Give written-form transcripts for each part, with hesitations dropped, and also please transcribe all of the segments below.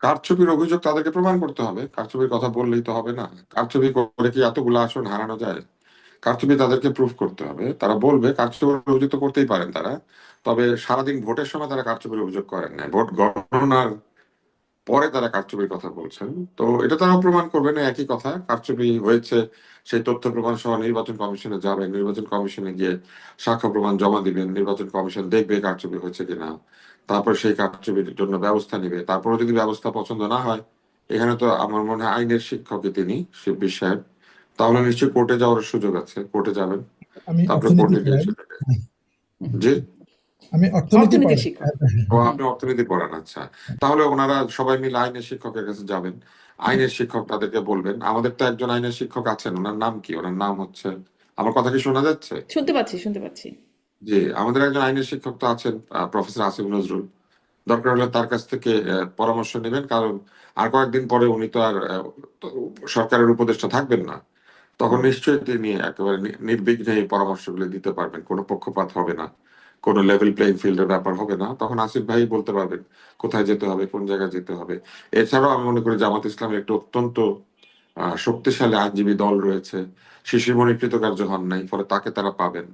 কারচুপির অভিযোগ তাদেরকে প্রমাণ করতে হবে, কারচুপির কথা বললেই তো হবে না। কারচুপি করে কি এতগুলো আসন হারানো যায়? কারচুপি তাদেরকে প্রুফ করতে হবে, তারা বলবে কারচুপির অভিযোগ তো করতেই পারেন তারা, তবে সারাদিন ভোটের সময় তারা কারচুপির অভিযোগ করেন না, ভোট গণনার পরে তারা কারচুপির কথা বলছেন। তো এটা তারাও প্রমাণ করবেন, একই কথা, কারচুপি হয়েছে সেই তথ্য প্রমাণ সহ নির্বাচন কমিশনে যাবেন, নির্বাচন কমিশনে গিয়ে সাক্ষ্য প্রমাণ জমা দিবেন, নির্বাচন কমিশন দেখবে কারচুপি হয়েছে কিনা, তারপর সেই কারচুপির জন্য ব্যবস্থা নিবে। তারপরে যদি ব্যবস্থা পছন্দ না হয়, এখানে তো আমার মনে হয় আইনের শিক্ষকই তিনি, শিববির সাহেব, তাহলে নিশ্চয়ই কোর্টে যাওয়ার সুযোগ আছে, কোর্টে যাবেন, আমি তারপরে অর্থনীতি কোর্টে গিয়ে পড়াই। সেটাকে। হুম, জি। আমি অর্থনীতি অর্থনীতির পড়াই। শিক্ষক। ও, হুম। আপনি অর্থনীতি পড়ান, আচ্ছা। তাহলে ওনারা সবাই মিলে আইনের শিক্ষকের কাছে যাবেন, আইনের শিক্ষক তাদেরকে বলবেন। আমাদের তো একজন আইনের শিক্ষক আছেন, ওনার নাম কি? ওনার নাম হচ্ছে, আমার কথা কি শোনা যাচ্ছে? শুনতে পাচ্ছি, শুনতে পাচ্ছি। জি, আমাদের একজন আইনের শিক্ষক তো আছেন, প্রফেসর আসিফ নজরুল। দরকার হলে তার কাছ থেকে পরামর্শ নেবেন, কারণ আর কয়েকদিন পরে উনি তো আর তো সরকারের উপদেষ্টা থাকবেন না। তখন হুম। নিশ্চয়ই তিনি একেবারে নির্বিঘ্নে এই পরামর্শগুলো দিতে পারবেন, কোনো পক্ষপাত হবে না, কোনো লেভেল প্লেইং ফিল্ডের ব্যাপার হবে না। তখন আসিফ ভাই বলতে পারবেন কোথায় যেতে হবে, কোন জায়গায় যেতে হবে। এছাড়াও আমি মনে করি জামাত ইসলামের একটি অত্যন্ত শক্তিশালী আইনজীবী দল রয়েছে, শিশিরমণি কৃতকার্য হন নাই, ফলে তাকে তারা পাবেন।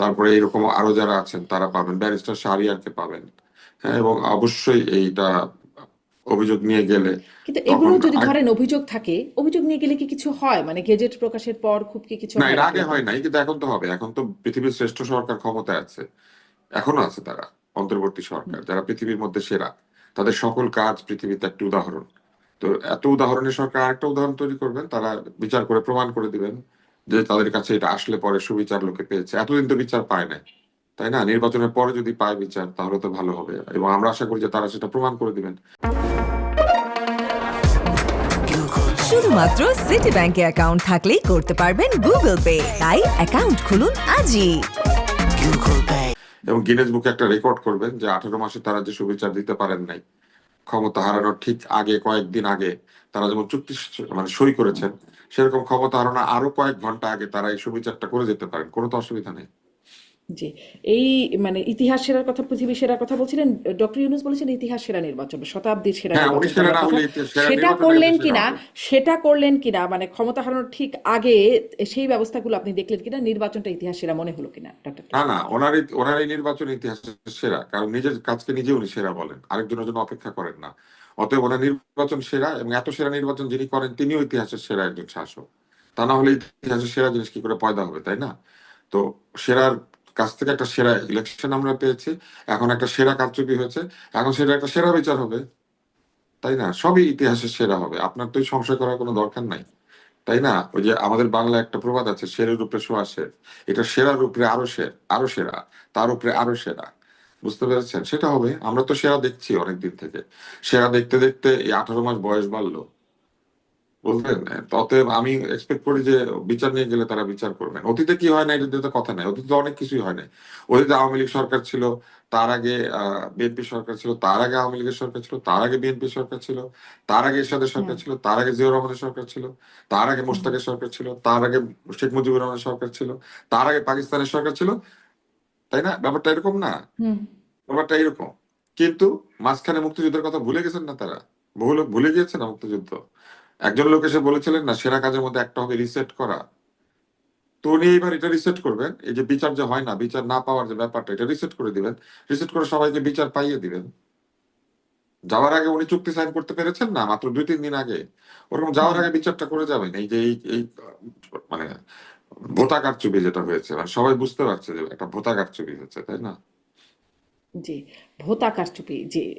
তারপরে এরকম আরো যারা আছেন তারা পাবেন, ব্যারিস্টার শাহরিয়ারকে পাবেন। হ্যাঁ, এবং অবশ্যই এইটা অভিযোগ নিয়ে গেলে কিন্তু তখন এগুলো যদি ধরেন অভিযোগ থাকে, অভিযোগ নিয়ে গেলে কি কিছু হয়? মানে গেজেট প্রকাশের পর খুব কি কিছু না, হয় এর নাকি আগে এরকম? হয় নাই, কিন্তু এখন তো হবে। এখন তো পৃথিবীর শ্রেষ্ঠ সরকার ক্ষমতায় আছে, এখনো আছে তারা, অন্তর্বর্তী হুম। সরকার, যারা পৃথিবীর মধ্যে সেরা। তাদের সকল কাজ পৃথিবীতে একটি উদাহরণ। তো এত উদাহরণের সরকার আরেকটা উদাহরণ তৈরি করবেন, তারা বিচার করে প্রমাণ করে দিবেন যে তাদের কাছে এটা আসলে পরে সুবিচার লোকে পেয়েছে। এতদিন তো বিচার পায় নাই, তাই না? নির্বাচনের পরে যদি পায় বিচার, তাহলে তো ভালো হবে, এবং আমরা আশা করি যে তারা সেটা প্রমাণ করে দিবেন। শুধুমাত্র সিটি ব্যাংকে অ্যাকাউন্ট থাকলেই করতে পারবেন গুগল পে, তাই অ্যাকাউন্ট খুলুন আজই। এবং গিনেস বুকে একটা রেকর্ড করবেন যে 18 মাসে তারা যে সুবিচার দিতে পারেন নাই, ক্ষমতা হারানোর ঠিক আগে, কয়েকদিন আগে তারা যেমন চুক্তি মানে সই করেছেন, সেরকম ক্ষমতা হারানোর আরো কয়েক ঘন্টা আগে তারা এই সুবিচারটা করে যেতে পারেন, কোনো তো অসুবিধা নেই। জি। এই মানে ইতিহাস সেরার কথা, পৃথিবী সেরার কথা বলছিলেন, ডক্টর ইউনূস বলেছেন ইতিহাস সেরা নির্বাচন, শতাব্দীর সেরা হ্যাঁ, উনি নির্বাচন সেরা করার না কথা। হলে সেরা সেটা নির্বাচনটা কিন্তু করলেন সেরা কিনা, হবে। সেটা করলেন কিনা, মানে ক্ষমতা হারানোর ঠিক আগে সেই ব্যবস্থাগুলো আপনি দেখলেন কিনা, নির্বাচনটা ইতিহাস সেরা মনে হলো কিনা ডক্টর না ইউনূস? না, ওনার এই নির্বাচন ইতিহাসের সেরা, কারণ নিজের কাজকে নিজে উনি সেরা বলেন, আরেকজনের জন্য অপেক্ষা করেন না। অতএব ওনার নির্বাচন সেরা, এবং এত সেরা নির্বাচন যিনি করেন তিনিও ইতিহাসের সেরা একজন শাসক। তা না হলে ইতিহাসের সেরা জিনিস কি করে পয়দা হবে, তাই না? তো সেরার কাছ থেকে একটা সেরা ইলেকশন আমরা পেয়েছি, এখন একটা সেরা কারচুপি হয়েছে, এখন সেটা একটা সেরা বিচার হবে, তাই না? সবই ইতিহাসের সেরা হবে, আপনার তো সংশয় করার কোনো দরকার নাই, তাই না? ওই যে আমাদের বাংলা একটা প্রবাদ আছে, শেরের উপরে সোয়া শের, এটা সেরার উপরে আরো শের, আরো সেরা, তার উপরে আরো সেরা। বুঝতে পেরেছেন? সেটা হবে। আমরা তো সেরা দেখছি অনেকদিন থেকে, সেরা দেখতে দেখতে এই 18 মাস বয়স বাড়লো, বুঝলেন? অতএব আমি এক্সপেক্ট করি যে বিচার নিয়ে গেলে তারা বিচার করবেন। অতীতে কি হয় না এটা দিয়ে তো কথা নাই, অতীতে অনেক কিছুই হয় নাই। অতীতে আওয়ামী লীগ সরকার ছিল, তার আগে বিএনপি সরকার ছিল, তার আগে আওয়ামী লীগের সরকার ছিল, তার আগে বিএনপি সরকার ছিল, তার আগে এরশাদের হুম। সরকার ছিল, তার আগে জিয়াউর রহমানের সরকার ছিল, তার আগে হুম। মোশতাকের সরকার ছিল, তার আগে শেখ মুজিবুর রহমানের সরকার ছিল, তার আগে পাকিস্তানের সরকার ছিল, তাই না? ব্যাপারটা এরকম না? হুম। ব্যাপারটা এরকম। কিন্তু মাঝখানে মুক্তিযুদ্ধের কথা ভুলে গেছেন না তারা? বহু লোক ভুলে গিয়েছে না মুক্তিযুদ্ধ? একজন লোক এসে বলেছিলেন না সেরা কাজের মধ্যে একটা হবে রিসেট করা। তো উনি এইবার এটা রিসেট করবেন, এই যে বিচার যে হয় না, বিচার না পাওয়ার যে ব্যাপারটা, এটা রিসেট করে দিবেন। রিসেট করে সবাইকে বিচার পাইয়ে দিবেন। যাওয়ার আগে উনি চুক্তি সাইন করতে পেরেছেন না মাত্র 2-3 দিন আগে, ওরকম যাওয়ার হুম। আগে বিচারটা করে যাবেন। এই যে এই মানে ভোটা কারচুপি যেটা হয়েছে, মানে সবাই বুঝতে পারছে যে একটা ভোটা কারচুপি হয়েছে, তাই না? জি। ভোতা কারচুপি, জি।